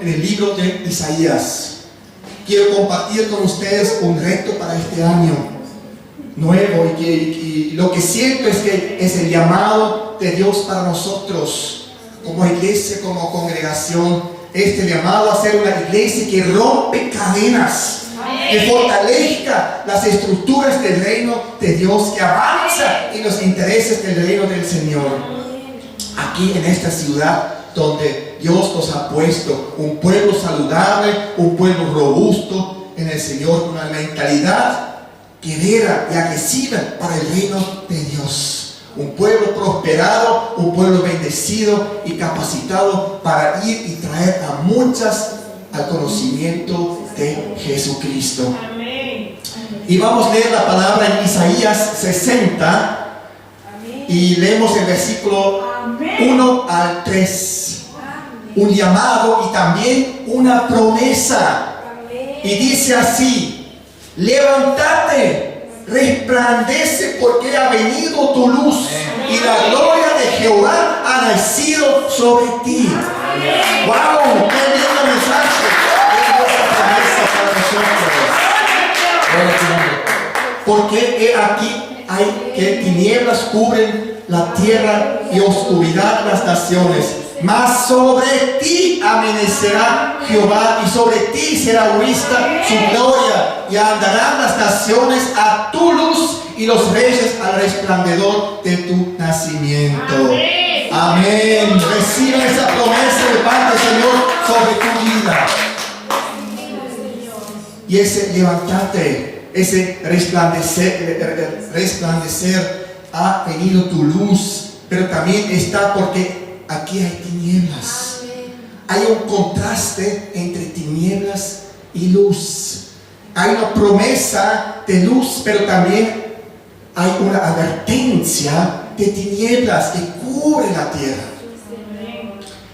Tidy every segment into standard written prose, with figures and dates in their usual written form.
en el libro de Isaías. Quiero compartir con ustedes un reto para este año nuevo y lo que siento es que es el llamado de Dios para nosotros como iglesia, como congregación. Este llamado a ser una iglesia que rompe cadenas, que fortalezca las estructuras del reino de Dios, que avanza en los intereses del reino del Señor. Aquí en esta ciudad donde Dios nos ha puesto un pueblo saludable, un pueblo robusto en el Señor, una mentalidad guerrera y agresiva para el reino de Dios. Un pueblo prosperado, un pueblo bendecido y capacitado para ir y traer a muchas al conocimiento de Jesucristo. Amén. Y vamos a leer la palabra en Isaías 60. Amén. Y leemos el versículo 1 al 3. Un llamado y también una promesa. Amén. Y dice así: levántate, resplandece, porque ha venido tu luz. Amén. Y la gloria de Jehová ha nacido sobre ti. Amén. ¡Wow! ¡Qué lindo mensaje! Porque he aquí hay que tinieblas cubren la tierra y oscuridad las naciones, mas sobre ti amanecerá Jehová y sobre ti será vista su gloria, y andarán las naciones a tu luz y los reyes al resplandor de tu nacimiento. Amén. Amén. Recibe esa promesa de parte del Señor sobre tu vida. Y ese levantarte, ese resplandecer, ha venido tu luz, pero también está porque aquí hay tinieblas. Hay un contraste entre tinieblas y luz. Hay una promesa de luz, pero también hay una advertencia de tinieblas que cubre la tierra.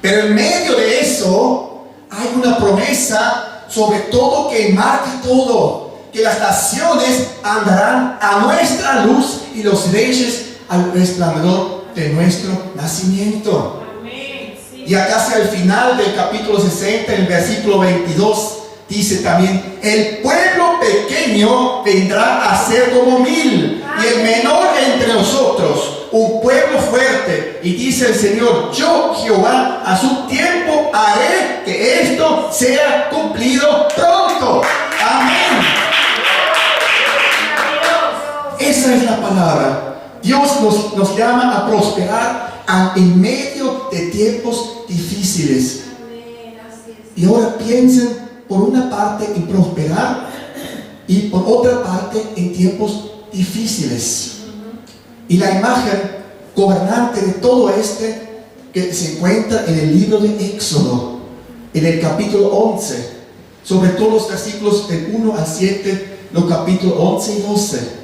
Pero en medio de eso hay una promesa sobre todo que marca todo, que las naciones andarán a nuestra luz y los reyes al resplandor de nuestro nacimiento. Amén. Sí. Y acá hacia el final del capítulo 60, en el versículo 22, dice también: el pueblo pequeño vendrá a ser como 1000, y el menor entre nosotros un pueblo fuerte. Y dice el Señor: yo, Jehová, a su tiempo haré que esto sea cumplido pronto. Amén. Esa es la palabra. Dios nos llama a prosperar en medio de tiempos difíciles. Y ahora piensen por una parte en prosperar y por otra parte en tiempos difíciles. Y la imagen gobernante de todo que se encuentra en el libro de Éxodo, en el capítulo 11, sobre todo los versículos del 1 al 7, los capítulos 11 y 12,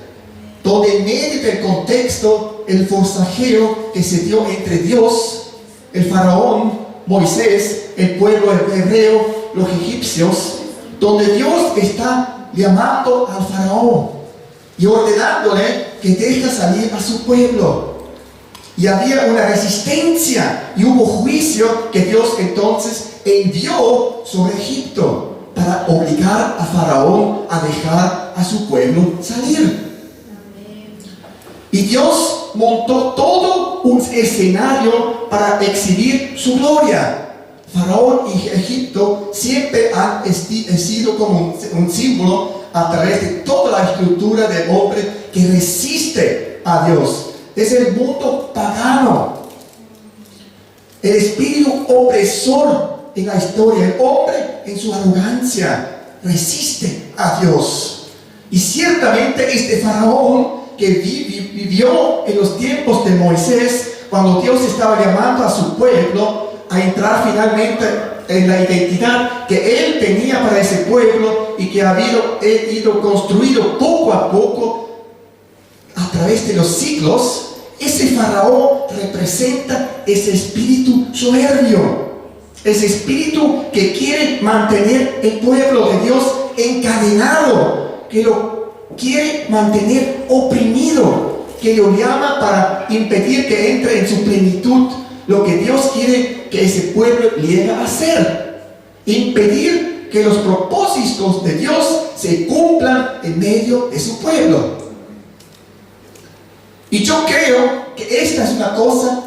donde en medio del contexto, el forcejeo que se dio entre Dios, el faraón, Moisés, el pueblo hebreo, los egipcios, donde Dios está llamando al faraón y ordenándole que deje salir a su pueblo. Y había una resistencia y hubo juicio que Dios entonces envió sobre Egipto para obligar a Faraón a dejar a su pueblo salir. Y Dios montó todo un escenario para exhibir su gloria. Faraón y Egipto siempre han sido como un símbolo a través de toda la estructura del hombre que resiste a Dios. Es el mundo pagano, el espíritu opresor en la historia. El hombre en su arrogancia resiste a Dios. Y ciertamente este faraón que vivió en los tiempos de Moisés, cuando Dios estaba llamando a su pueblo a entrar finalmente en la identidad que él tenía para ese pueblo y que había ido construido poco a poco a través de los siglos. Ese faraón representa ese espíritu soberbio, ese espíritu que quiere mantener el pueblo de Dios encadenado, que lo quiere mantener oprimido, que lo llama para impedir que entre en su plenitud lo que Dios quiere que ese pueblo llegue a hacer. impedir que los propósitos de Dios se cumplan en medio de su pueblo. Y yo creo que esta es una cosa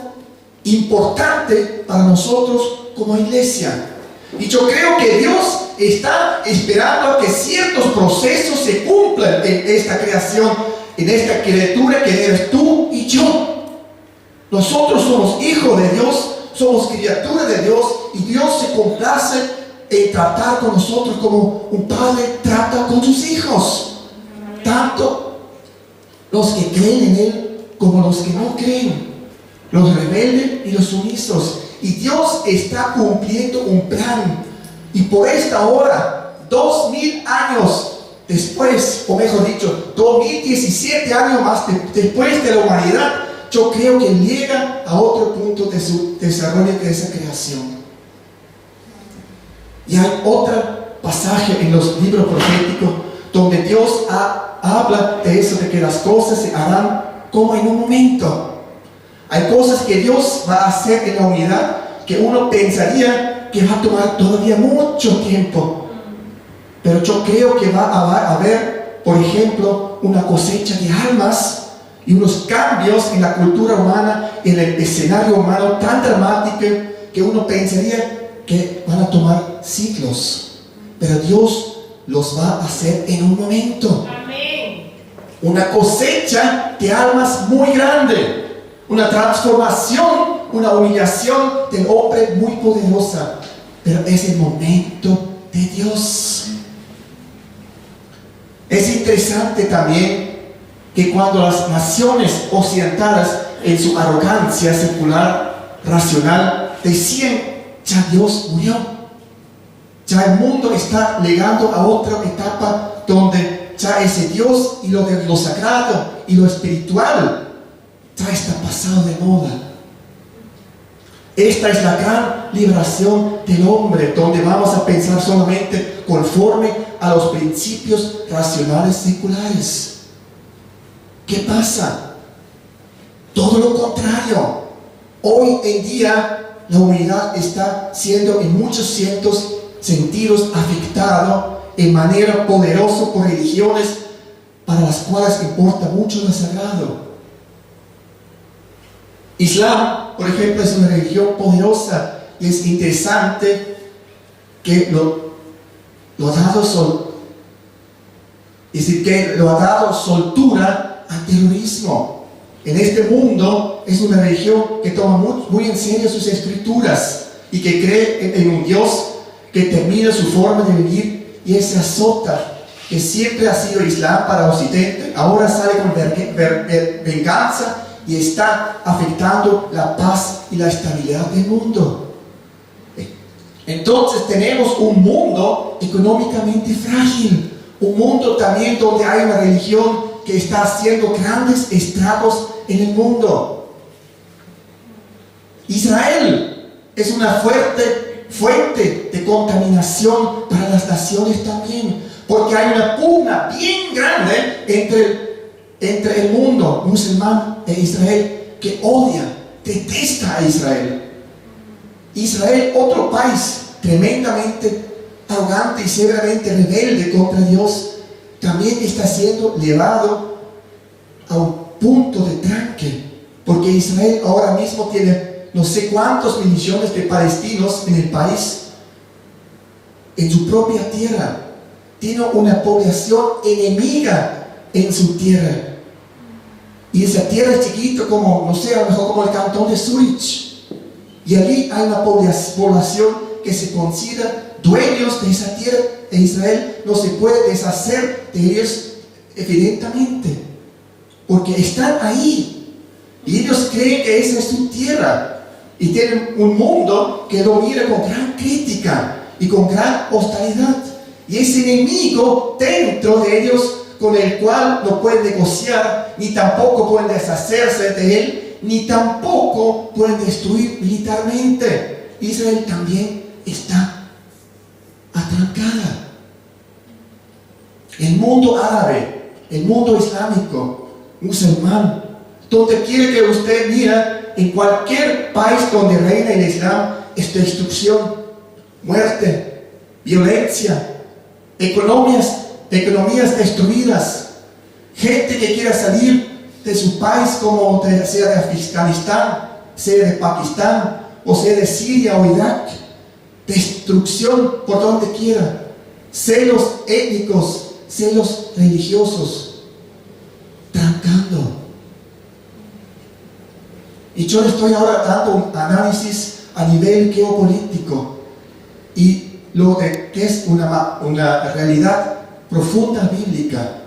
importante para nosotros como iglesia. Y yo creo que Dios está esperando a que ciertos procesos se cumplan en esta creación, en esta criatura que eres tú y yo. Nosotros somos hijos de Dios, somos criaturas de Dios, y Dios se complace en tratar con nosotros como un padre trata con sus hijos, tanto los que creen en Él como los que no creen, los rebeldes y los sumisos. Y Dios está cumpliendo un plan, y por esta hora, 2000 años después, o mejor dicho, 2017 años más después de la humanidad, yo creo que llega a otro punto de su desarrollo de esa creación. Y hay otro pasaje en los libros proféticos donde Dios habla de eso, de que las cosas se harán como en un momento. Hay cosas que Dios va a hacer en la humanidad que uno pensaría que va a tomar todavía mucho tiempo. Pero yo creo que va a haber, por ejemplo, una cosecha de almas y unos cambios en la cultura humana, en el escenario humano tan dramático que uno pensaría que van a tomar siglos. Pero Dios los va a hacer en un momento. Amén. Una cosecha de almas muy grande. Una transformación, una humillación del hombre muy poderosa. Pero es el momento de Dios. Es interesante también que cuando las naciones occidentales, en su arrogancia secular, racional, decían: ya Dios murió, ya el mundo está llegando a otra etapa donde ya ese Dios y lo de lo sagrado y lo espiritual ya está pasado de moda. Esta es la gran liberación del hombre, donde vamos a pensar solamente conforme a los principios racionales seculares. ¿Qué pasa? Todo lo contrario. Hoy en día la humanidad está siendo en muchos ciertos sentidos afectado en manera poderosa por religiones para las cuales importa mucho lo sagrado. Islam, por ejemplo, es una religión poderosa, y es interesante que lo ha dado soltura al terrorismo. En este mundo es una religión que toma muy en serio sus escrituras y que cree en un Dios que termina su forma de vivir, y ese azota que siempre ha sido Islam para Occidente, ahora sale con venganza y está afectando la paz y la estabilidad del mundo. Entonces tenemos un mundo económicamente frágil, un mundo también donde hay una religión que está haciendo grandes estragos en el mundo. Israel es una fuente de contaminación para las naciones también, porque hay una pugna bien grande entre el mundo musulmán e Israel, que odia, detesta a Israel. Israel, otro país tremendamente arrogante y severamente rebelde contra Dios, también está siendo llevado a un punto de tranque, porque Israel ahora mismo tiene no sé cuántos millones de palestinos en el país, en su propia tierra. Tiene una población enemiga en su tierra, y esa tierra es chiquita, como, no sé, a lo mejor como el cantón de Zurich, y allí hay una población que se considera dueños de esa tierra, e Israel no se puede deshacer de ellos evidentemente, porque están ahí y ellos creen que esa es su tierra, y tienen un mundo que lo mira con gran crítica y con gran hostilidad, y ese enemigo dentro de ellos con el cual no pueden negociar, ni tampoco pueden deshacerse de él, ni tampoco pueden destruir militarmente. Israel también está atrancada. El mundo árabe, el mundo islámico, musulmán, donde quiera que usted mira, en cualquier país donde reina el Islam, es destrucción, muerte, violencia, economías destruidas, gente que quiera salir de su país, como sea de Afganistán, sea de Pakistán, o sea de Siria o Irak, destrucción por donde quiera, celos étnicos, celos religiosos, trancando. Y yo le estoy ahora dando un análisis a nivel geopolítico y lo de que es una realidad profunda bíblica,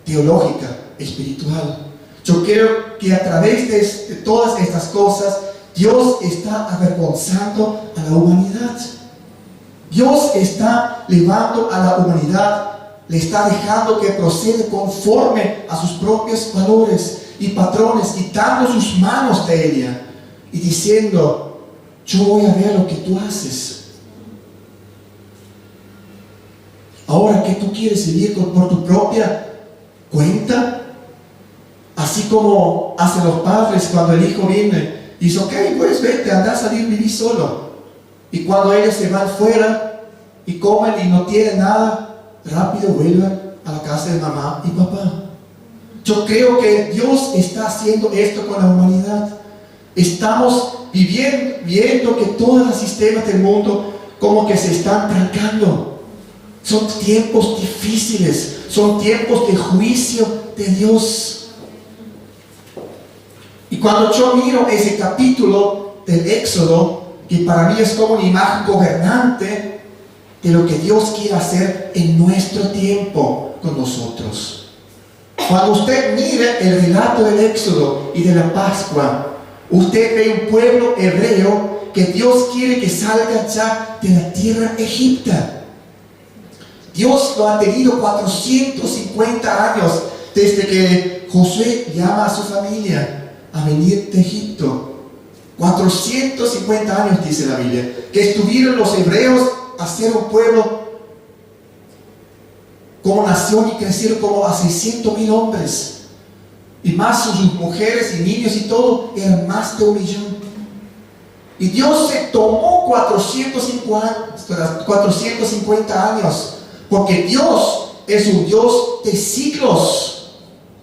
teológica, espiritual. Yo creo que a través de todas estas cosas, Dios está avergonzando a la humanidad. Dios está llevando a la humanidad, le está dejando que procede conforme a sus propios valores y patrones, quitando sus manos de ella y diciendo: yo voy a ver lo que tú haces. Ahora que tú quieres vivir por tu propia cuenta, así como hacen los padres cuando el hijo viene y dice: ok, pues vete, anda a salir, vivir solo. Y cuando ellos se van fuera y comen y no tienen nada, rápido vuelven a la casa de mamá y papá. Yo creo que Dios está haciendo esto con la humanidad. Estamos viendo que todos los sistemas del mundo como que se están trancando. Son tiempos difíciles, son tiempos de juicio de Dios. Y cuando yo miro ese capítulo del Éxodo, que para mí es como una imagen gobernante de lo que Dios quiere hacer en nuestro tiempo con nosotros. Cuando usted mire el relato del Éxodo y de la Pascua, usted ve un pueblo hebreo que Dios quiere que salga ya de la tierra egipta. Dios lo ha tenido 450 años desde que Josué llama a su familia a venir de Egipto. 450 años, dice la Biblia, que estuvieron los hebreos a ser un pueblo como nación y crecieron como a 600,000 hombres. Y más sus mujeres y niños y todo, eran más de 1 millón. Y Dios se tomó 450 años, porque Dios es un Dios de siglos.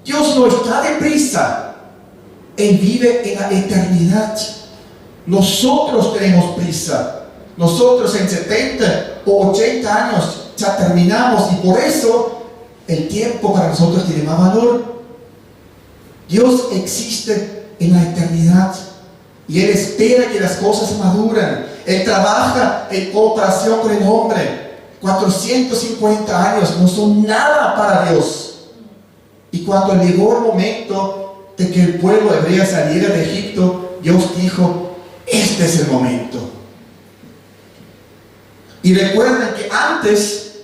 Dios no está deprisa. Él vive en la eternidad. Nosotros tenemos prisa. Nosotros en 70 o 80 años ya terminamos, y por eso el tiempo para nosotros tiene más valor. Dios existe en la eternidad y Él espera que las cosas maduren. Él trabaja en cooperación con el hombre. 450 años no son nada para Dios. Y cuando llegó el momento de que el pueblo hebreo saliera de Egipto, Dios dijo: este es el momento. Y recuerden que antes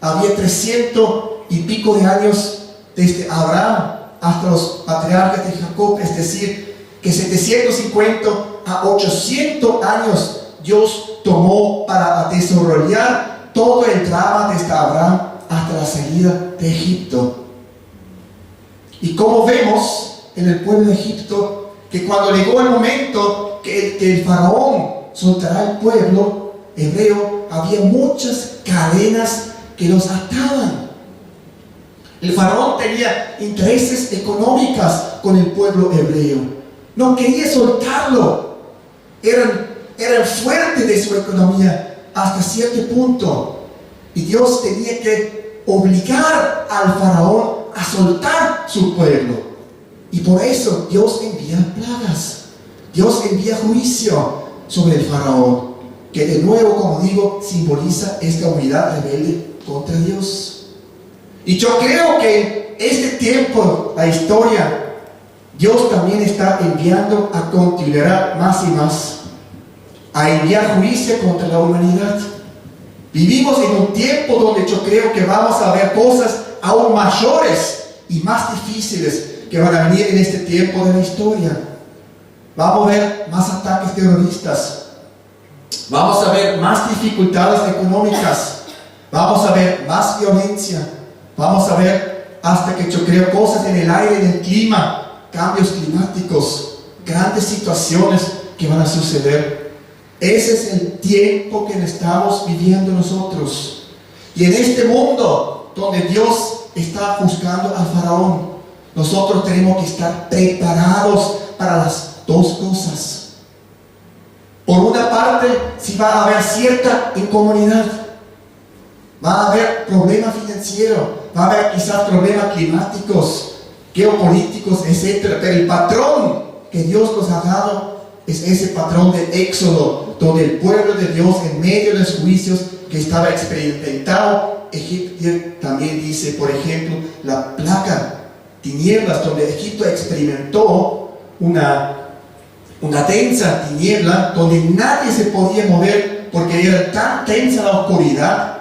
había 300 y pico de años desde Abraham hasta los patriarcas de Jacob, es decir, que 750 a 800 años Dios tomó para desarrollar todo el drama desde Abraham hasta la salida de Egipto. Y como vemos en el pueblo de Egipto, que cuando llegó el momento que el faraón soltará al pueblo hebreo, había muchas cadenas que los ataban. El faraón tenía intereses económicos con el pueblo hebreo. No quería soltarlo. Eran fuertes de su economía hasta cierto punto. Y Dios tenía que obligar al faraón a soltar su pueblo. Y por eso Dios envía plagas. Dios envía juicio sobre el faraón, que de nuevo, como digo, simboliza esta humanidad rebelde contra Dios. Y yo creo que este tiempo, la historia, Dios también está enviando a continuar más y más, a enviar juicio contra la humanidad. Vivimos en un tiempo donde yo creo que vamos a ver cosas aún mayores y más difíciles que van a venir en este tiempo de la historia. Vamos a ver más ataques terroristas. Vamos a ver más dificultades económicas. Vamos a ver más violencia. Vamos a ver, hasta que yo creo, cosas en el aire, en el clima, cambios climáticos, grandes situaciones que van a suceder. Ese es el tiempo que estamos viviendo nosotros. Y en este mundo donde Dios está juzgando al faraón, nosotros tenemos que estar preparados para las dos cosas. Por una parte, si va a haber cierta incomodidad, va a haber problemas financieros, va a haber quizás problemas climáticos, geopolíticos, etc. Pero el patrón que Dios nos ha dado es ese patrón del Éxodo, donde el pueblo de Dios, en medio de los juicios que estaba experimentado, Egipto también dice, por ejemplo, la plaga, tinieblas, donde Egipto experimentó una densa tiniebla, donde nadie se podía mover porque era tan tensa la oscuridad.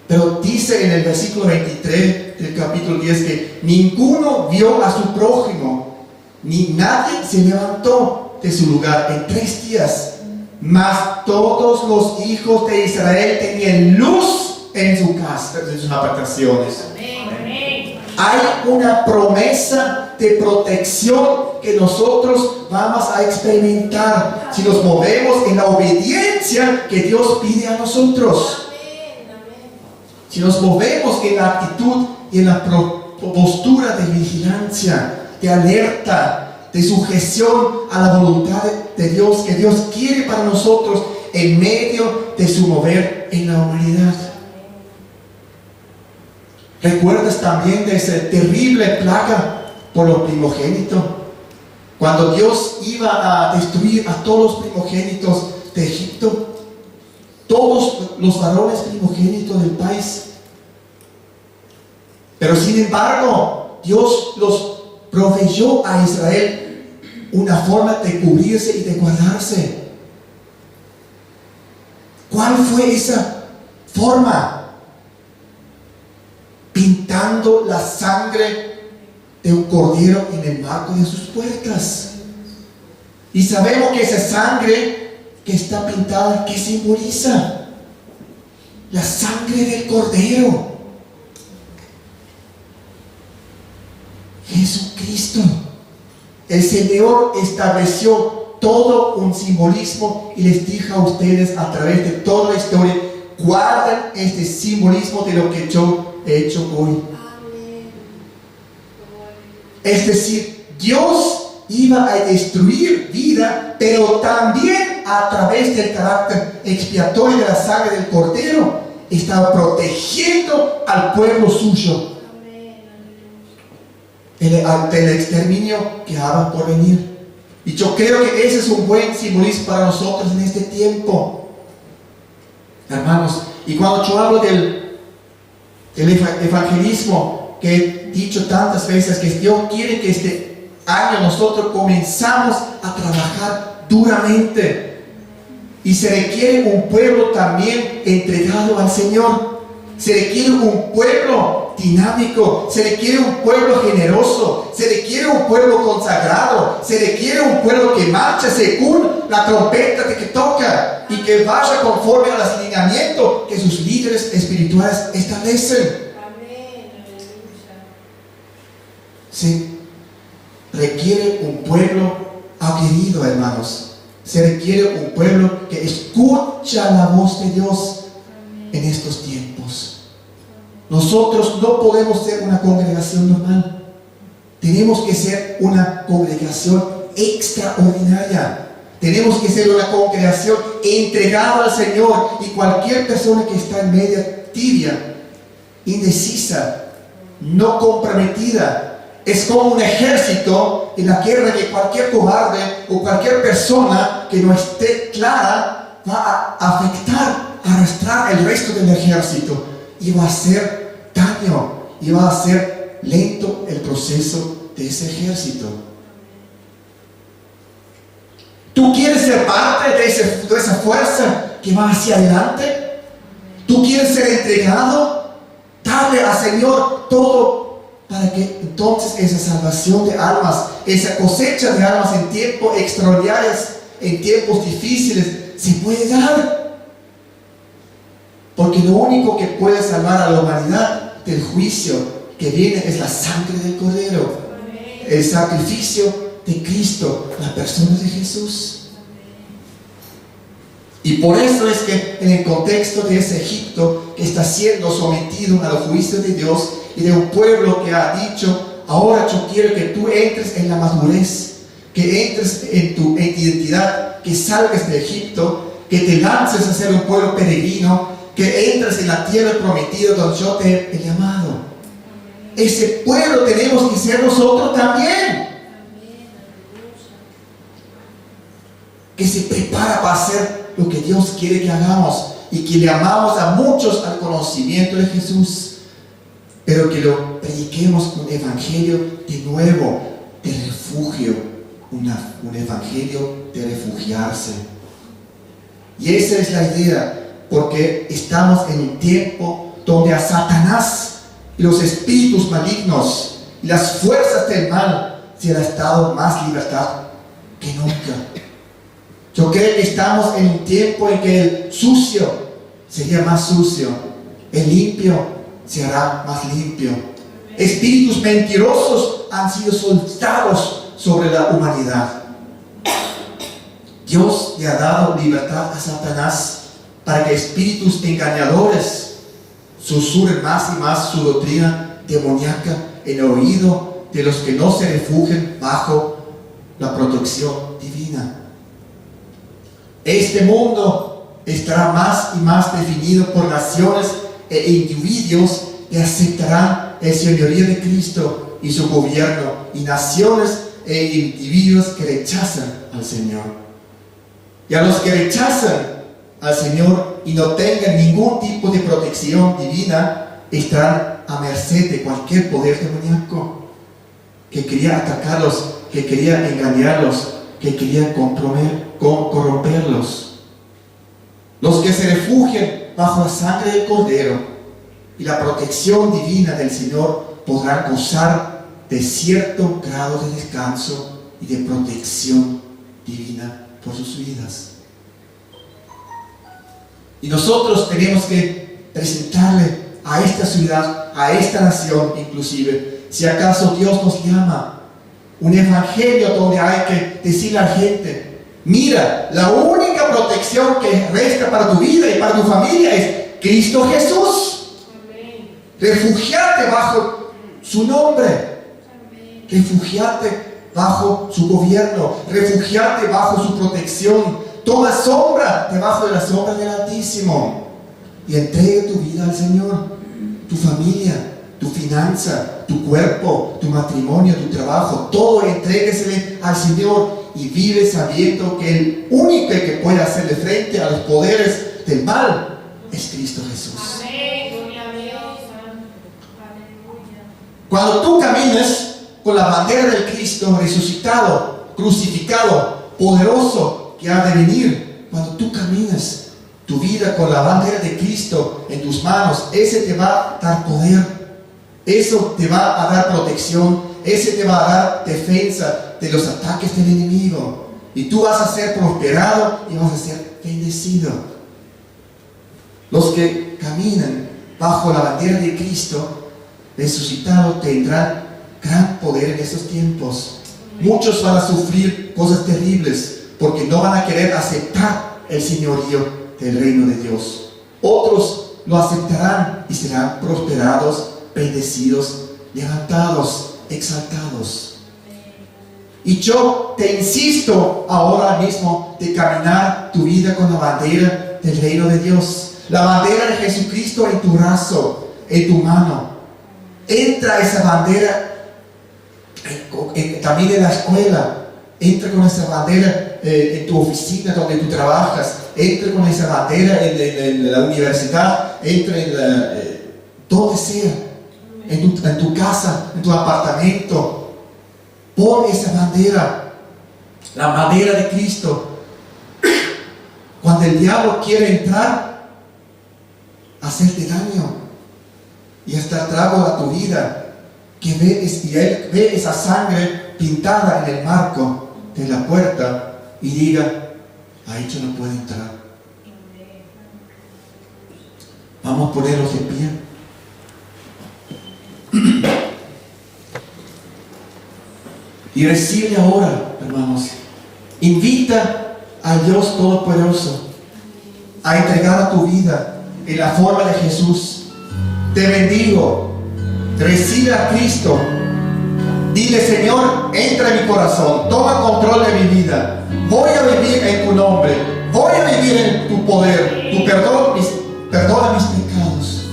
Pero dice en el versículo 23 del capítulo 10 que ninguno vio a su prójimo, ni nadie se levantó de su lugar en 3 días. Mas todos los hijos de Israel tenían luz en su casa, en sus habitaciones. Hay una promesa de protección que nosotros vamos a experimentar si nos movemos en la obediencia que Dios pide a nosotros. Si nos movemos en la actitud y en la postura de vigilancia, de alerta, de sujeción a la voluntad de Dios que Dios quiere para nosotros en medio de su mover en la humanidad. ¿Recuerdas también de esa terrible plaga por los primogénitos? Cuando Dios iba a destruir a todos los primogénitos de Egipto, todos los varones primogénitos del país. Pero sin embargo, Dios los proveyó a Israel una forma de cubrirse y de guardarse. ¿Cuál fue esa forma? Pintando la sangre de un cordero en el marco de sus puertas. Y sabemos que esa sangre que está pintada, ¿qué simboliza? La sangre del cordero, Jesucristo. El Señor estableció todo un simbolismo y les dijo a ustedes a través de toda la historia: guarden este simbolismo de lo que yo he hecho hoy. Es decir, Dios iba a destruir vida, pero también a través del carácter expiatorio de la sangre del cordero estaba protegiendo al pueblo suyo del exterminio que estaba por venir. Y yo creo que ese es un buen simbolismo para nosotros en este tiempo, hermanos. Y cuando yo hablo del evangelismo que he dicho tantas veces, que Dios quiere que este año nosotros comenzamos a trabajar duramente, y se requiere un pueblo también entregado al Señor. Se requiere un pueblo dinámico, se requiere un pueblo generoso, se requiere un pueblo consagrado, se requiere un pueblo que marcha según la trompeta que toca y que vaya conforme a los lineamientos que sus líderes espirituales establecen. Se requiere un pueblo aguerrido, hermanos. Se requiere un pueblo que escucha la voz de Dios en estos tiempos. Nosotros no podemos ser una congregación normal. Tenemos que ser una congregación extraordinaria. Tenemos que ser una congregación entregada al Señor, y cualquier persona que está en media tibia, indecisa, no comprometida, es como un ejército en la guerra que cualquier cobarde o cualquier persona que no esté clara va a afectar, a arrastrar el resto del ejército, y va a hacer daño, y va a hacer lento el proceso de ese ejército. ¿Tú quieres ser parte de esa fuerza que va hacia adelante? ¿Tú quieres ser entregado? Dale al Señor todo, para que entonces esa salvación de almas, esa cosecha de almas en tiempos extraordinarios, en tiempos difíciles, se puede dar. Porque lo único que puede salvar a la humanidad del juicio que viene es la sangre del Cordero, el sacrificio de Cristo, la persona de Jesús. Y por eso es que en el contexto de ese Egipto que está siendo sometido a los juicios de Dios y de un pueblo que ha dicho, ahora yo quiero que tú entres en la madurez, que entres en tu identidad, que salgas de Egipto, que te lances a ser un pueblo peregrino, que entres en la tierra prometida donde yo te he llamado. Ese pueblo tenemos que ser nosotros también. Que se prepara para hacer lo que Dios quiere que hagamos y que le amamos a muchos al conocimiento de Jesús, pero que lo prediquemos un evangelio de nuevo, de refugio, un evangelio de refugiarse. Y esa es la idea, porque estamos en un tiempo donde a Satanás y los espíritus malignos y las fuerzas del mal se les ha dado más libertad que nunca. Yo creo que estamos en un tiempo en que el sucio sería más sucio, el limpio se hará más limpio. Espíritus mentirosos han sido soltados sobre la humanidad. Dios le ha dado libertad a Satanás para que espíritus engañadores susurren más y más su doctrina demoníaca en el oído de los que no se refugian bajo la protección divina. Este mundo estará más y más definido por naciones e individuos que aceptarán el señorío de Cristo y su gobierno, y naciones e individuos que rechazan al Señor. Y a los que rechazan al Señor y no tengan ningún tipo de protección divina, estarán a merced de cualquier poder demoníaco que quería atacarlos, que quería engañarlos, que quería corromperlos. Los que se refugian bajo la sangre del Cordero y la protección divina del Señor podrán gozar de cierto grado de descanso y de protección divina por sus vidas. Y nosotros tenemos que presentarle a esta ciudad, a esta nación inclusive, si acaso Dios nos llama, un evangelio donde hay que decirle a la gente: mira, la única protección que resta para tu vida y para tu familia es Cristo Jesús. Refugiate bajo su nombre, refugiate bajo su gobierno, refugiate bajo su protección, toma sombra debajo de la sombra del Altísimo y entrega tu vida al Señor, tu familia, tu finanza, tu cuerpo, tu matrimonio, tu trabajo, todo entréguesele al Señor y vive sabiendo que el único que puede hacerle frente a los poderes del mal es Cristo Jesús. Cuando tú camines con la bandera del Cristo resucitado, crucificado, poderoso que ha de venir, cuando tú camines tu vida con la bandera de Cristo en tus manos, ese te va a dar poder, eso te va a dar protección, ese te va a dar defensa de los ataques del enemigo, y tú vas a ser prosperado y vas a ser bendecido. Los que caminan bajo la bandera de Cristo resucitado tendrán gran poder en estos tiempos. Muchos van a sufrir cosas terribles porque no van a querer aceptar el señorío del reino de Dios. Otros lo aceptarán y serán prosperados, bendecidos, levantados, exaltados. Y yo te insisto ahora mismo de caminar tu vida con la bandera del reino de Dios, la bandera de Jesucristo en tu brazo, en tu mano. Entra esa bandera también en la escuela, entra con esa bandera en tu oficina donde tú trabajas, entra con esa bandera en la universidad, entra en donde sea, en tu casa, en tu apartamento. Pon esa bandera, la bandera de Cristo. Cuando el diablo quiere entrar, hacerte daño y hasta trago a tu vida, que él ve esa sangre pintada en el marco de la puerta y diga: ahí yo no puedo entrar. Vamos a ponernos de pie. Y recibe ahora, hermanos, invita a Dios Todopoderoso a entregar tu vida en la forma de Jesús. Te bendigo. Recibe a Cristo. Dile: Señor, entra en mi corazón, toma control de mi vida. Voy a vivir en tu nombre, voy a vivir en tu poder. Tu perdona mis pecados.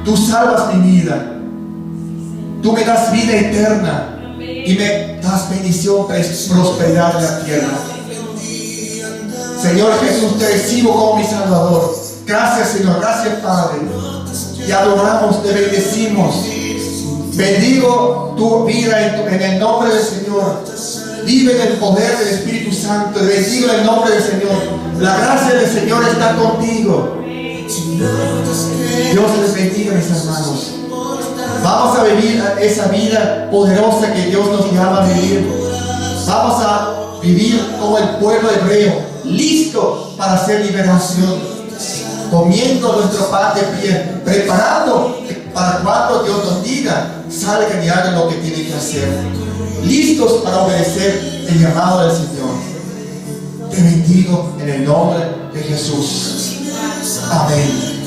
Tú salvas mi vida. Tú me das vida eterna y me das bendición, prosperidad en la tierra. Señor Jesús, te recibo como mi Salvador. Gracias, Señor. Gracias, Padre. Te adoramos, te bendecimos. Bendigo tu vida en el nombre del Señor. Vive en el poder del Espíritu Santo. Te bendigo en el nombre del Señor. La gracia del Señor está contigo. Dios les bendiga, mis hermanos. Vamos a vivir esa vida poderosa que Dios nos llama a vivir. Vamos a vivir como el pueblo hebreo, listo para hacer liberación, comiendo nuestro pan de pie, preparando para cuando Dios nos diga, salgan y hagan lo que tienen que hacer, listos para obedecer el llamado del Señor. Te bendigo en el nombre de Jesús. Amén.